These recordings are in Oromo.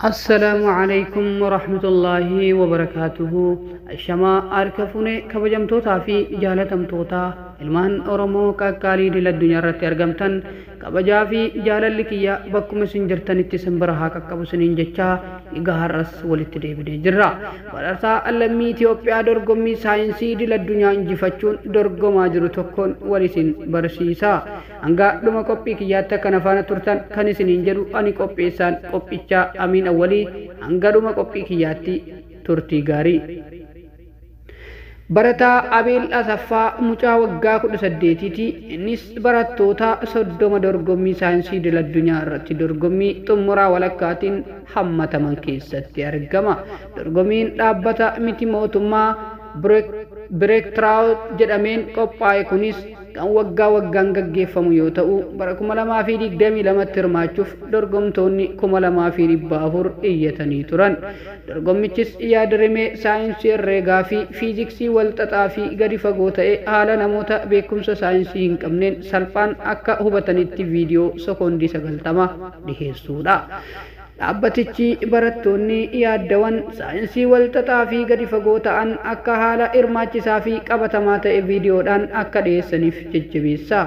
Assalamualaikum warahmatullahi wabarakatuh. Shama arkafune kabajamtoota fi jaalatamtoota ilmaan Oromoo qaqqaalii dila addunyaa irratti argamtan kabajaa fi jaalalli kiyya bakkuma isin jirtanitti simbira haa qaqqabu isiniin jechaa egaa har'as walitti deebinee jirra. Badhaasa lammii Itoophiyaa dorgommii saayinsii dila addunyaa injifachuun dorgomaa jiru tokkoon wal isin barsiisa. Hanga dhuma qophii kiyyaatti akka nafaana turtan kan isiniin jedhu ani qopheessaan qophichaa Amiin Awwalii hanga dhuma qophii kiyyaatti turtii gaarii. Barataa Abeel Asaffaa mucaa waggaa 18ti. Innis barattoota 30 dorgommii saayinsii idil addunyaa irratti dorgommii xumuraa walakkaatiin hammataman keessatti argama. Dorgommiin dhaabbata miti mootummaa Breakthrough jedhameen qophaa'e kunis kan waggaa waggaan gaggeeffamu yoo ta'u bara 2022 hirmaachuuf dorgomtoonni 2400 iyyatanii turan. Dorgommichis yaadarimee saayinsii herreegaa fi fiiziksii walxaxaa fi gadi fagoo ta'e haala namoota beekumsa saayinsii hin qabneen salphaan akka hubatanitti viidiyoo sekoondii 90 dhiheessuudha. Dhaabbatichi barattoonni yaaddawan saayinsii walxaxaa fi gadi fagoo ta'an akka haala hirmaachisaa fi qabatamaa ta'e viidiyoodhaan akka dhiyeessaniif jajjabeessa.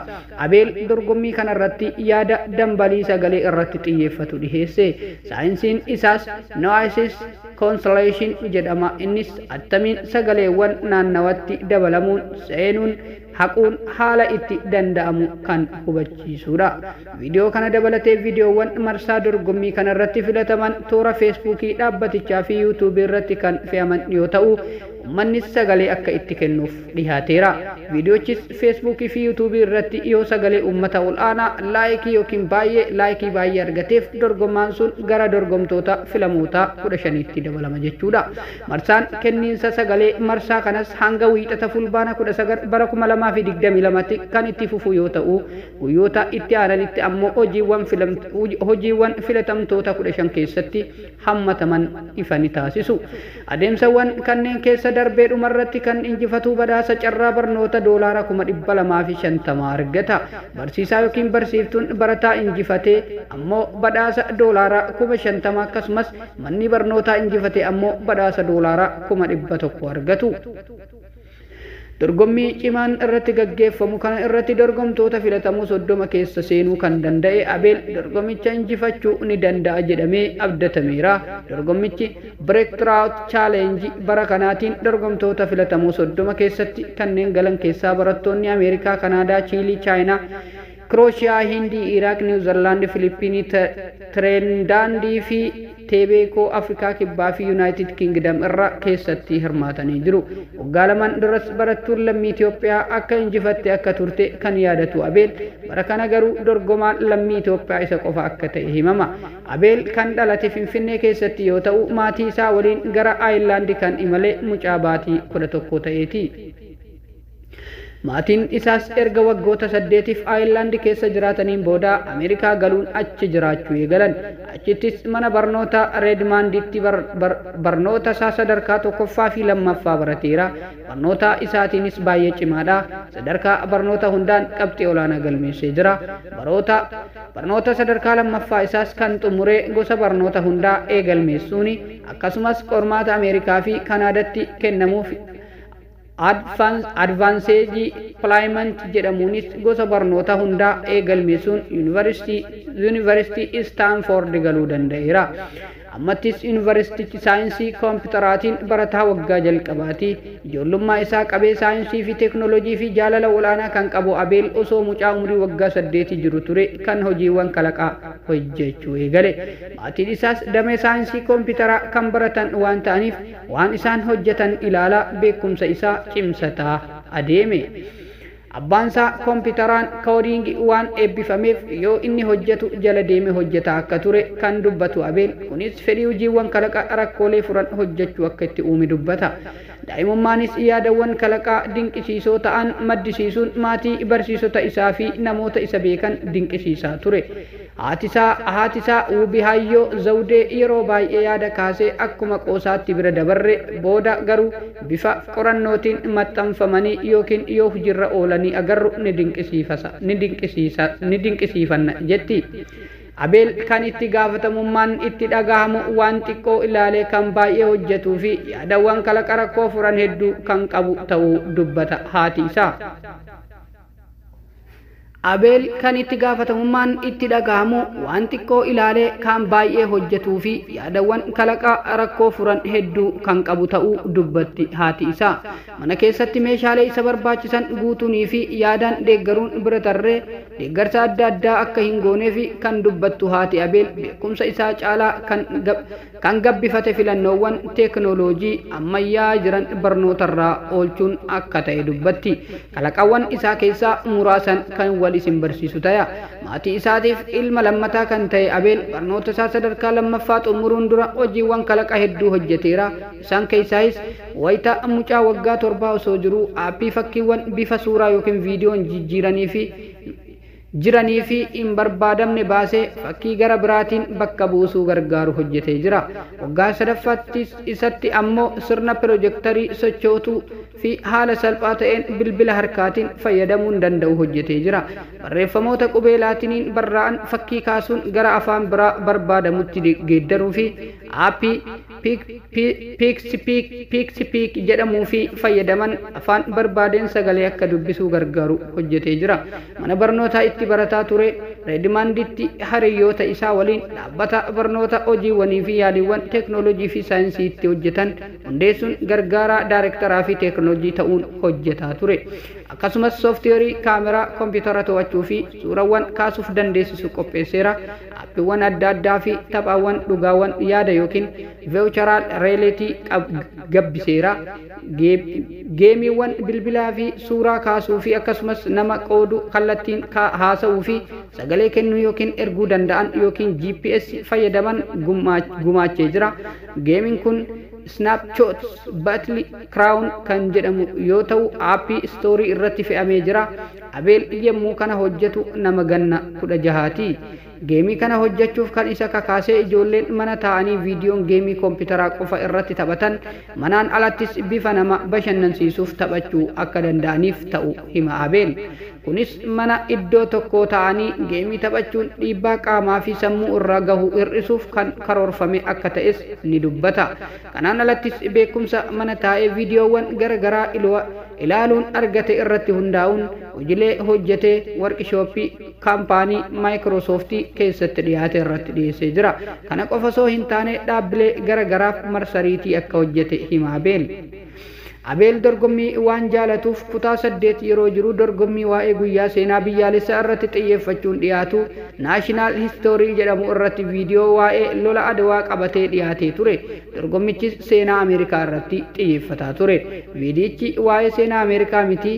Abeel dorgommii kanarratti yaada dambalii sagalee irratti xiyyeeffatu dhiheesse. Saayinsiin isaas Noise Cancellation jedhama. Innis attamiin sagaleewwan naannawatti dabalamuun seenuun haquun haala itti danda'amu kan hubachiisudha. Viidiyoo kana dabalatee viidiyoowwan marsaa dorgommii kanarratti filataman toora feesbuukii dhaabbatichaa fi yuutuubii irratti kan fe'aman yoo ta'u uummannis sagalee akka itti kennuuf dhihaateera. Viidiyoochis feesbuukii fi yuutuubii irratti yoo sagalee uummata ol'aanaa laayikii yookiin laayikii baay'ee argateef dorgommaan sun gara dorgomtoota filamootaa 15tti dabalama jechuudha. Marsaan kenniinsa sagalee marsaa kanas hanga wiixata fulbaana 19 bara 2022tti kan itti fufu yoo ta'u guyyoota itti aananitti ammoo hojiiwwan filatamtoota 15 keessatti hammataman ifa ni taasisu. Adeemsawwan kanneen keessa darbee dhumarratti kan injifatu badhaasa carraa barnoota doolaara 250 argata. Barsiisaa yookiin barsiiftuun barataa injifatee ammoo badhaasa doolaara 50 akkasumas manni barnootaa injifatee ammoo badhaasa doolaara 100 argatu. Dorgommii cimaan irratti gaggeeffamu kana irratti dorgomtoota filatamoo 30 keessa seenuu kan danda'e Abeel dorgommicha injifachuu ni danda'a jedhamee abdatameera. Dorgommichi Breakthrough Challenge bara kanaatiin dorgomtoota filatamoo 30 keessatti kanneen galan keessaa barattoonni Ameerikaa, Kanaadaa, Chiilii, Chaayinaa, Krooshiyaa, Hindii, Iraaq, Niwuzilaandi, Filipiinii, Tireendandii fi Tebeekoo Afrikaa Kibbaa fi Yuunaayitid Kingdom irraa keessatti hirmaatanii jiru. Waggaa lamaan duras barattuun lammii Itoophiyaa akka injifatte akka turte kan yaadatu Abeel bara kana garuu dorgomaan lammii Itoophiyaa isa qofa akka ta'e himama. Abeel kan dhalate Finfinnee keessatti yoo ta'u maatii isaa waliin gara Aayilaandi kan imale mucaa baatii 11 ta'eeti. Maatiin isaas erga waggoota 8tiif Aayilaandi keessa jiraataniin booda Ameerikaa galuun achi jiraachuu eegalan. Achittis mana barnoota Reedmaanditti barnoota isaa sadarkaa 1ffaa fi 2ffaa barateera. Barnoota isaatiinis baay'ee cimaadha. Sadarkaa barnoota hundaan qabxii olaanaa galmeessee jira. Barnoota sadarkaa 2ffaa isaas kan xumuree gosa barnoota hundaa eegalmeessuuni akkasumas qormaata Ameerikaa fi Kanaadaatti kennamuuf Advanced Placement jedhamuunis gosa barnoota hundaa eegalmeessuun Yuunivarsiitii Staanford galuu danda'eera. Ammattis Yuunivarsiitichi saayinsii koompiyuutaraatiin barataa waggaa jalqabaati. Ijoollummaa isaa qabee saayinsii fi teeknooloojii fi jaalala olaanaa kan qabu Abeel osoo mucaa umurii waggaa 8 jiru ture kan hojiiwwan kalaqaa hojjechuu eegale. Maatiin isaas damee saayinsii koompiyuutaraa kan baratan waan ta'aniif waan isaan hojjetan ilaalaa beekumsa isaa cimsataa adeeme. Abbaan isaa koompiyuutaraan koodiingii waan eebbifameef yoo inni hojjetu jala deeme hojjetaa akka ture kan dubbatu Abeel kunis fedhii hojiiwwan kalaqaa rakkoolee furan hojjechuu akka itti uume dubbata. Daa'imummaanis yaadawwan kalaqaa dinqisiisoo ta'an maddisiisuun maatii barsiisota isaa fi namoota isa beekan dinqisiisaa ture. Haati isaa Wubihayyoo Zawdee yeroo baay'ee yaada kaasee akkuma qoosaatti bira dabarre booda garuu bifa qorannootiin maxxanfamanii yookiin yoo hojiirra oolanii agarru ni dinqisiifanna jetti. Abeel kan itti gaafatamummaan itti dhagahamu waan xiqqoo ilaalee kan baay'ee hojjetuu fi yaadawwan kalaqa rakkoo furan hedduu kan qabu ta'uu dubbata haati isaa. Abeel kan itti gaafatamummaan itti dhagahamu waan xiqqoo ilaalee kan baay'ee hojjetuu fi yaadawwan kalaqa rakkoo furan hedduu kan qabu ta'uu dubbatti haati isaa. Mana keessatti meeshaalee isa barbaachisan guutuunii fi yaadaan deeggaruun bira tarree deeggarsa adda addaa akka hin gooneef kan dubbattu haati Abeel beekumsa isaa caalaa kan gabbifate filannoowwan teeknooloojii ammayyaa jiran barnootarraa oolchuun akka ta'e dubbatti. Kalaqawwan isaa keessaa muraasan kan wal isin barsiisu ta'a. Maatii isaatiif ilma lammataa kan ta'e Abeel barnoota isaa sadarkaa lammaffaa xumuruun dura hojiiwwan kalaqa hedduu hojjeteera. Isaan keessaayis wayita mucaa waggaa 7 osoo jiruu aappii fakkiiwwan bifa suuraa yookiin viidiyoon jiranii fi hin barbaadamne baasee fakkii gara biraatiin bakka buusuu gargaaru hojjetee jira. Waggaa 3ffaatti isatti ammoo sirna pirojektarii sochootuu fi haala salphaa ta'een bilbila harkaatiin fayyadamuun danda'u hojjetee jira. Barreeffamoota qubee laatiniin barraa'an fakkii kaasuun gara afaan biraa barbaadamutti geeddaruu fi aappii piikspeek jedhamuu fi fayyadaman afaan barbaadeen sagalee akka dubbisuu gargaaru hojjetee jira. Mana barnootaa itti barataa ture Reedimaanditti hariyyoota isaa waliin dhaabbata barnoota hojiiwwanii fi yaaliiwwan teeknooloojii fi saayinsii itti hojjetan hundeessuun gargaaraa daayirektaraa fi teeknooloojii ta'uun hojjetaa ture. Akkasumas sooftiweerii kaameraa kompiitara to'achuu fi suurawwan kaasuuf dandeessisu qopheesseera. Aappiiwwan adda addaa fi taphaawwan dhugaawwan yaada yookiin veewucharaal reeleetii gabbiseera. Geemiiwwan bilbilaa fi suuraa kaasuu fi akkasumas nama qoodu kallattiin haasa'uu fi sagalee kennuu yookiin erguu danda'an yookiin GPS fayyadaman gumaachee jira. Geemiin kun Snapshots Battle Crown kan jedhamu yoo ta'u aappii istoorii irratti fe'amee jira. Abeel yommuu kana hojjetu nama ganna 16ti. Geemii kana hojjechuuf kan isa kakaasee ijoolleen mana taa'anii viidiyoon geemii kompiitaraa qofa irratti taphatan manaan alattis bifa nama bashannansiisuuf taphachuu akka danda'aniif ta'u hima Abeel. Kunis mana iddoo tokko taa'anii geemii taphachuun dhiibbaa qaamaa fi sammuu irraa gahu hir'isuuf kan karoorfame akka ta'es ni dubbata. Kanaan alattis beekumsa mana taa'ee viidiyoowwan garagaraa ilaaluun argate irratti hundaa'uun hojiilee hojjetee warqishooppii kaampaanii Maayikiroosooftii keessatti dhiyaate irratti dhiyeessee jira. Kana qofa osoo hin taane dhaabbilee garagaraaf marsariitii akka hojjete hima Abeel. Abeel dorgommii waan jaalatuuf kutaa 8 yeroo jiru dorgommii waa'ee guyyaa seenaa biyyaalessaa irratti xiyyeeffachuun dhiyaatu naashinaal histoorii jedhamu irratti viidiyoo waa'ee lola Adwaa qabatee dhiyaatee ture. Dorgommichis seenaa Ameerikaa irratti xiyyeeffataa ture. Viidiyichi waa'ee seenaa Ameerikaa miti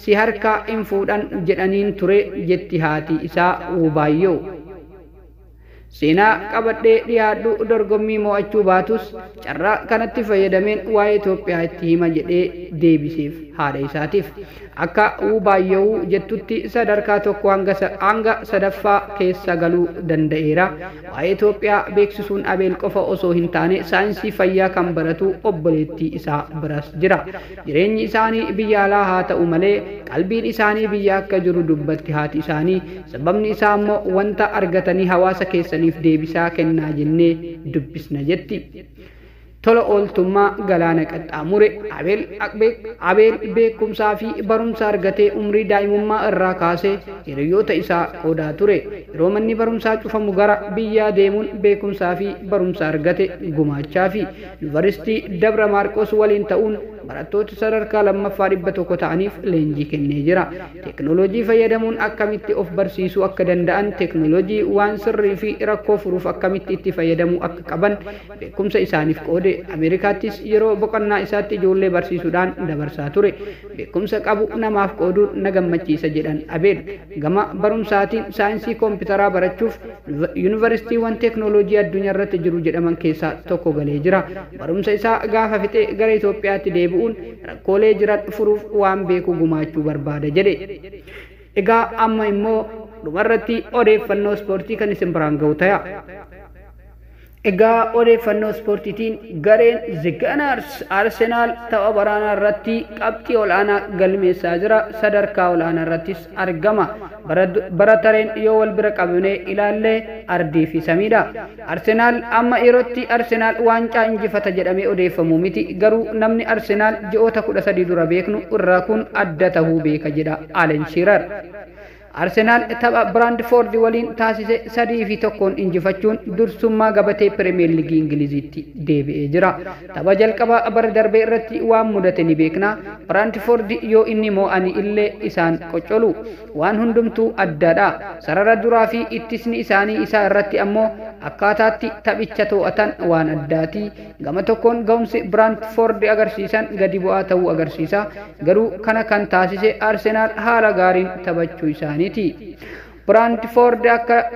si harkaa hin fuudhan jedhaniin ture jetti haati isaa Wubaayyoo. Seenaa qabadhee dhiyaadhu dorgommii mo'achuu baatus carraa kanatti fayyadameen waa'ee Itoophiyaa itti hima jedhee deebiseef haadha isaatiif. Akka Wubaayyoo jettutti sadarkaa tokko hanga sadaffaa keessa galuu danda'eera. Waa'ee Itoophiyaa beeksisuun Abeel qofa osoo hin taane saayinsii fayyaa kan baratu obboleettii isaa biras jira. Jireenyi isaanii biyya alaa haa ta'u malee qalbiin isaanii biyya akka jiru dubbatti haati isaanii. Sababni isaa immoo wanta argatanii hawaasa keessaniif deebisaa kennaa jennee dubbisna jetti. Tola ooltummaa galaana qaxxaamure Abeel beekumsaa fi barumsa argatee umrii daa'imummaa irraa kaasee hiriyoota isaa qoodaa ture. Yeroo manni barumsaa cufamu gara biyyaa deemuun beekumsaa fi barumsa argate gumaachaa fi yuunivarsiitii Dabra Maarqos waliin ta'uun barattoota sadarkaa lammaffaa 100 ta'aniif leenjii kennee jira. Teeknooloojii fayyadamuun akkamitti of barsiisuu akka danda'an, teeknooloojii waan sirrii fi rakkoo furuuf akkamitti itti fayyadamuu akka qaban beekumsa isaaniif qoode. Ameerikaattis yeroo boqonnaa isaatti ijoollee barsiisuudhaan dabarsaa ture. Beekumsa qabu namaaf qooduun na gammachiisa jedhan Abeel. Gama barumsaatiin saayinsii kompiitaraa barachuuf yuunivarsiitiiwwan teeknooloojii addunyaa irratti jiru jedhaman keessaa tokko galee jira. Barumsa isaa gaafa fixee gara Itoophiyaatti deebi'uun rakkoolee jiran furuuf waan beeku gumaachuu barbaada jedhe. Egaa amma immoo dhumarratti odeeffannoo ispoortii kan isin biraan ga'u ta'a. Egaa odeeffannoo ispoortiitiin gareen The Gunners Arsenaal tapha baraanaa irratti qabxii olaanaa galmeessaa jira. Sadarkaa olaanaa irrattis argama. Bara tareen yoo wal bira qabnee ilaalle ardii fi samiidha. Arsenaal amma yerootti Arsenaal waancaa injifata jedhamee odeeffamu miti. Garuu namni Arsenaal ji'oota 13 dura beeknu irraa kun adda tahuu beeka jedha Alan Shearer. Arsenaal tapha Brentford waliin taasise 3-1 injifachuun dursummaa gabatee Premier League Ingiliziitti deebi'ee jira. Tapha jalqabaa bara darbee irratti waan mudate ni beekna. Brentford yoo inni mo'ani illee isaan qoccolu. Waan hundumtuu addaadha. Sarara duraa fi ittisni isaanii isaa irratti ammoo akkaataatti taphicha to'atan waan addaati. Gama tokkoon ga'umsi Brentford agarsiisan gadi bu'aa ta'uu agarsiisa. Garuu kana kan taasise Arsenaal haala gaariin taphachuu isaanii. Brentford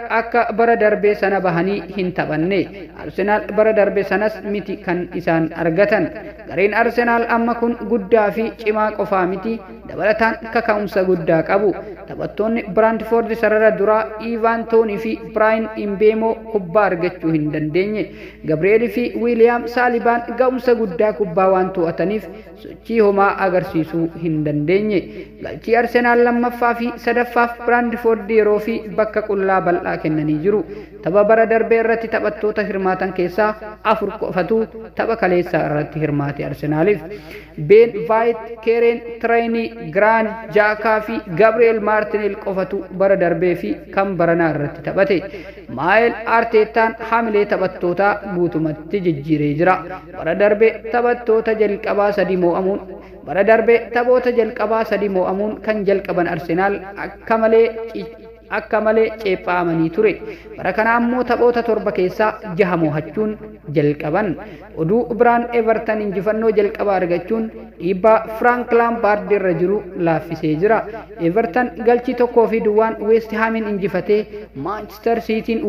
akka bara darbee sana bahanii hin taphanne. Arsenaal bara darbee sanas miti kan isaan argatan. Gareen Arsenaal amma kun guddaa fi cimaa qofaa miti, dabalataan kaka'umsa guddaa qabu. Taphattoonni Brentford sarara duraa Ivan Toney fi Brian Mbeumo kubbaa argachuu hin dandeenye. Gabriel fi William Saliban ga'umsa guddaa kubbaa waan to'ataniif sochii homaa agarsiisuu hin dandeenye. Galchii Arsenaal lammaffaa fi sadaffaaf Brentford yeroo fi bakka qullaa bal'aa kennanii jiru. Tapha bara darbee irratti taphattoota hirmaatan keessaa 4 qofatu tapha kaleessaa irratti hirmaate Arsenaaliif. Ben White, Kieran Tierney, Granit Xhaka fi Gabriel Martinelli qofatu bara darbee fi kan baranaa irratti taphate. Mikel Arteetaan hamilee taphattootaa guutumatti jijjiiree jira. Bara darbee taphattoota jalqabaa 3 mo'amuun taphoota jalqabaa 3 mo'amuun kan jalqaban Arsenaal akka malee ceephaamanii ture. Bara kana ammoo taphoota 7 keessaa 6 mo'achuun jalqaban. Oduu biraan Everton injifannoo jalqabaa argachuun dhiibbaa Frank Lampard irra jiru laaffisee jira. Everton galchii 1-2 West Hamin injifatee Manchester Cityin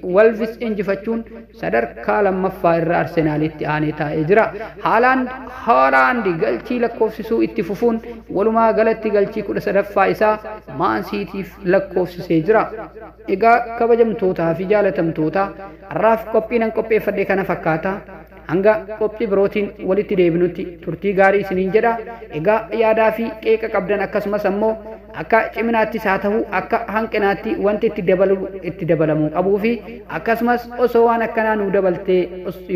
Wolves injifachuun sadarkaa lammaffaa irra Arsenaalitti aanee taa'ee jira. Haaland galchii lakkoofsisuu itti fufuun walumaa galatti galchii 13ffaa isaa Man Cityf lakkoofsisee jira. Egaa kabajamtootaa fi jaalatamtoota har'aaf qophiin qopheeffadhe kana fakkaata. Hanga qophii birootiin walitti deebinutti turtii gaarii isiniin jedha. Egaa yaadaa fi qeeqa qabdan akkasumas ammoo akka ciminaattis haa ta'u akka hanqinaatti wanti itti dabalamuu qabuu fi akkasumas osoo waan akkanaa nuu dabaltee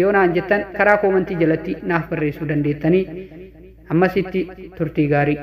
yoo naan jettan karaa koomentii jalatti naaf barreessuu dandeettanii. Ammasitti turtii gaarii.